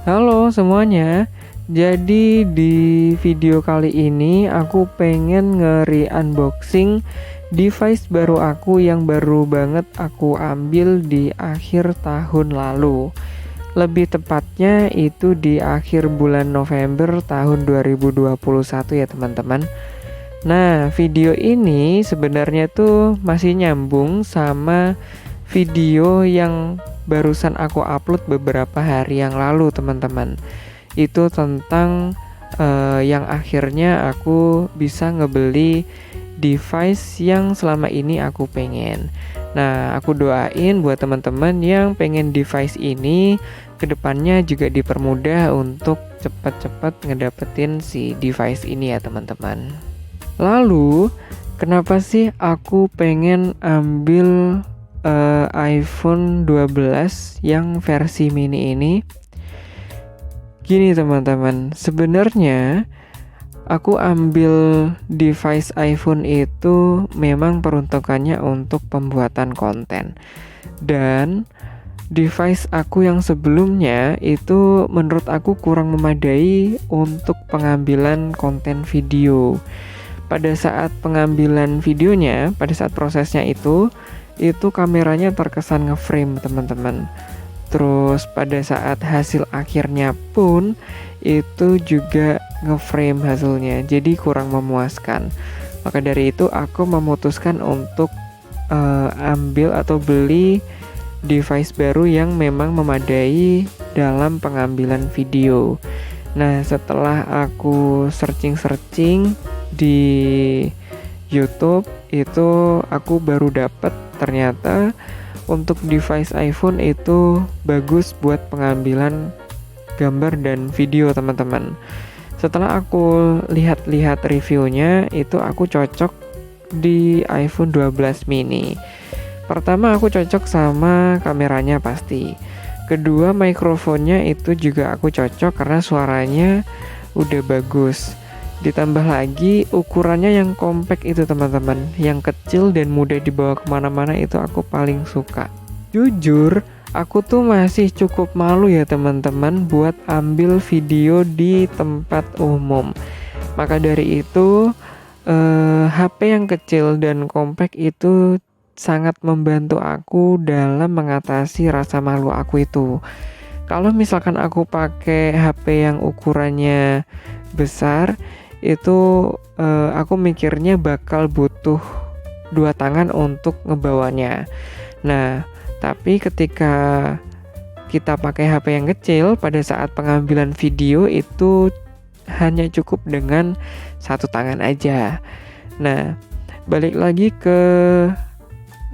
Halo semuanya. Jadi di video kali ini aku pengen nge-re-unboxing device baru aku yang baru banget aku ambil di akhir tahun lalu. Lebih tepatnya itu di akhir bulan November tahun 2021 ya teman-teman. Nah, video ini sebenarnya tuh masih nyambung sama video yang barusan aku upload beberapa hari yang lalu, teman-teman. Itu tentang yang akhirnya aku bisa ngebeli device yang selama ini aku pengen. Nah, aku doain buat teman-teman yang pengen device ini kedepannya juga dipermudah untuk cepat-cepat ngedapetin si device ini ya teman-teman. Lalu, kenapa sih aku pengen ambil iPhone 12 yang versi mini ini? Gini teman-teman, sebenarnya aku ambil device iPhone itu memang peruntukannya untuk pembuatan konten. Dan device aku yang sebelumnya itu menurut aku kurang memadai untuk pengambilan konten video. Pada saat pengambilan videonya, pada saat prosesnya itu kameranya terkesan ngeframe teman-teman. Terus pada saat hasil akhirnya pun itu juga ngeframe hasilnya, jadi kurang memuaskan. Maka dari itu aku memutuskan untuk ambil atau beli device baru yang memang memadai dalam pengambilan video. Nah, setelah aku searching di YouTube itu aku baru dapat ternyata untuk device iPhone itu bagus buat pengambilan gambar dan video teman-teman. Setelah aku lihat-lihat reviewnya itu aku cocok di iPhone 12 mini. Pertama aku cocok sama kameranya pasti. Kedua mikrofonnya itu juga aku cocok karena suaranya udah bagus. Ditambah lagi ukurannya yang compact itu teman-teman, yang kecil dan mudah dibawa kemana-mana itu aku paling suka. Jujur, aku tuh masih cukup malu ya teman-teman buat ambil video di tempat umum. Maka dari itu HP yang kecil dan compact itu sangat membantu aku dalam mengatasi rasa malu aku itu. Kalau misalkan aku pakai HP yang ukurannya besar, itu aku mikirnya bakal butuh dua tangan untuk ngebawanya. Nah, tapi ketika kita pakai HP yang kecil, pada saat pengambilan video itu hanya cukup dengan satu tangan aja. Nah, balik lagi ke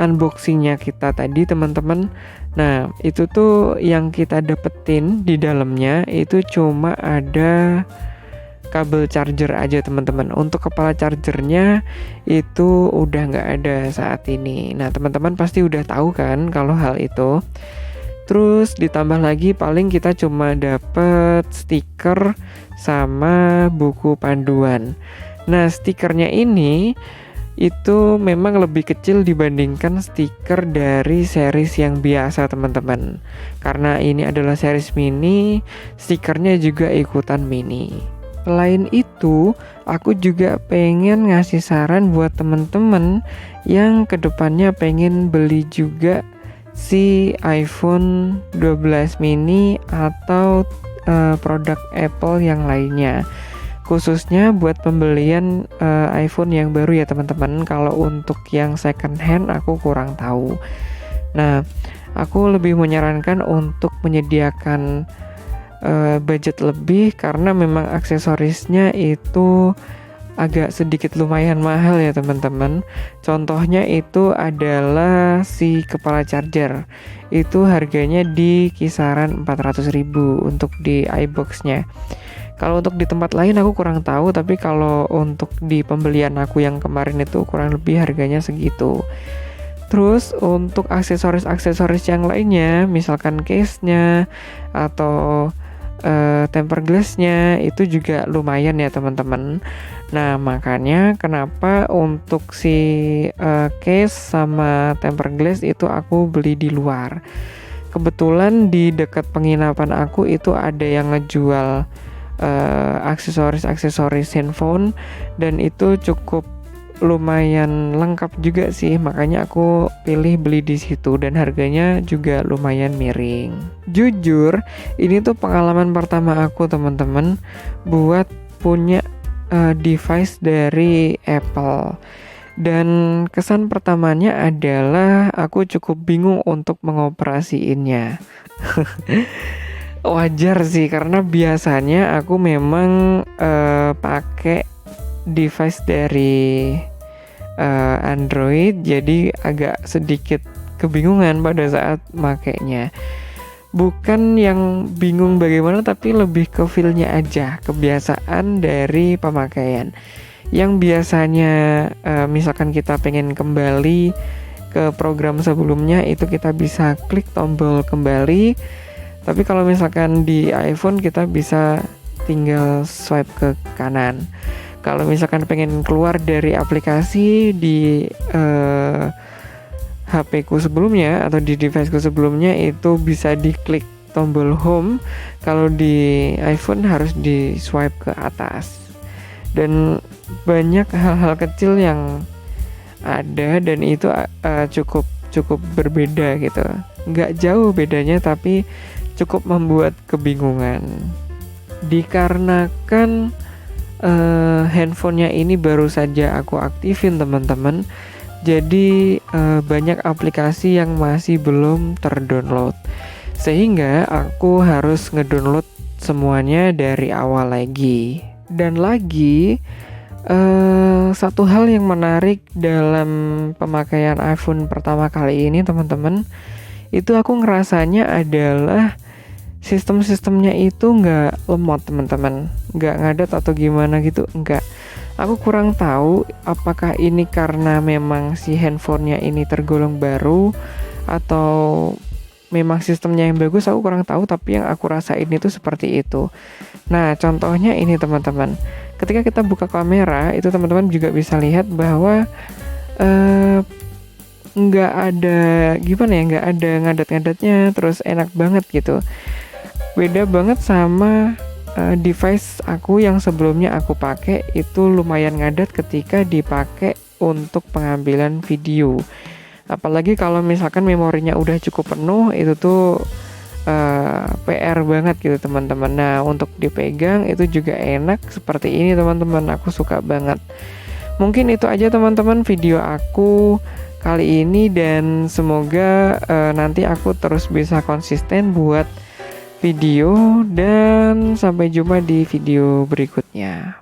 unboxingnya kita tadi teman-teman. Nah, itu tuh yang kita dapetin di dalamnya itu cuma ada kabel charger aja teman-teman. Untuk kepala chargernya itu udah nggak ada saat ini. Nah, teman-teman pasti udah tahu kan kalau hal itu. Terus ditambah lagi paling kita cuma dapet stiker sama buku panduan. Nah, stikernya ini itu memang lebih kecil dibandingkan stiker dari series yang biasa teman-teman. Karena ini adalah series mini, stikernya juga ikutan mini. Selain itu, aku juga pengen ngasih saran buat teman-teman yang kedepannya pengen beli juga si iPhone 12 mini atau produk Apple yang lainnya. Khususnya buat pembelian iPhone yang baru ya teman-teman. Kalau untuk yang second hand aku kurang tahu. Nah, aku lebih menyarankan untuk menyediakan budget lebih karena memang aksesorisnya itu agak sedikit lumayan mahal ya teman-teman. Contohnya itu adalah si kepala charger. Itu harganya di kisaran 400.000 untuk di iBox-nya. Kalau untuk di tempat lain aku kurang tahu, tapi kalau untuk di pembelian aku yang kemarin itu kurang lebih harganya segitu. Terus untuk aksesoris-aksesoris yang lainnya, misalkan case-nya atau tempered glass-nya itu juga lumayan ya teman-teman. Nah, makanya kenapa untuk si case sama tempered glass itu aku beli di luar. kebetulan di dekat penginapan aku itu ada yang ngejual aksesoris handphone, dan itu cukup lumayan lengkap juga sih, makanya aku pilih beli di situ dan harganya juga lumayan miring. Jujur, ini tuh pengalaman pertama aku teman-teman buat punya device dari Apple. Dan kesan pertamanya adalah aku cukup bingung untuk mengoperasiinnya. Wajar sih, karena biasanya aku memang pakai device dari Android, jadi agak sedikit kebingungan pada saat makainya. Bukan yang bingung bagaimana, tapi lebih ke feel-nya aja, kebiasaan dari pemakaian. Yang biasanya misalkan kita pengen kembali ke program sebelumnya, itu kita bisa klik tombol kembali. Tapi kalau misalkan di iPhone kita bisa tinggal swipe ke kanan. Kalau misalkan pengen keluar dari aplikasi di HP ku sebelumnya atau di device ku sebelumnya, itu bisa diklik tombol home. Kalau di iPhone harus di swipe ke atas. Dan banyak hal-hal kecil yang ada, dan itu cukup berbeda gitu. Nggak jauh bedanya, tapi cukup membuat kebingungan. Dikarenakan handphonenya ini baru saja aku aktifin teman-teman, jadi banyak aplikasi yang masih belum terdownload, sehingga aku harus ngedownload semuanya dari awal lagi. Dan lagi satu hal yang menarik dalam pemakaian iPhone pertama kali ini teman-teman, itu aku ngerasanya adalah sistem-sistemnya itu nggak lemot teman-teman, nggak ngadat atau gimana gitu, nggak. Aku kurang tahu apakah ini karena memang si handphonenya ini tergolong baru atau memang sistemnya yang bagus, aku kurang tahu, tapi yang aku rasain itu seperti itu. Nah, contohnya ini teman-teman, ketika kita buka kamera itu teman-teman juga bisa lihat bahwa nggak ada gimana ya, nggak ada ngadat-ngadatnya, terus enak banget gitu. Beda banget sama device aku yang sebelumnya aku pakai, itu lumayan ngadat ketika dipakai untuk pengambilan video. Apalagi kalau misalkan memorinya udah cukup penuh, itu tuh PR banget gitu teman-teman. Nah, untuk dipegang itu juga enak seperti ini teman-teman, aku suka banget. Mungkin itu aja teman-teman video aku kali ini, dan semoga nanti aku terus bisa konsisten buat video, dan sampai jumpa di video berikutnya.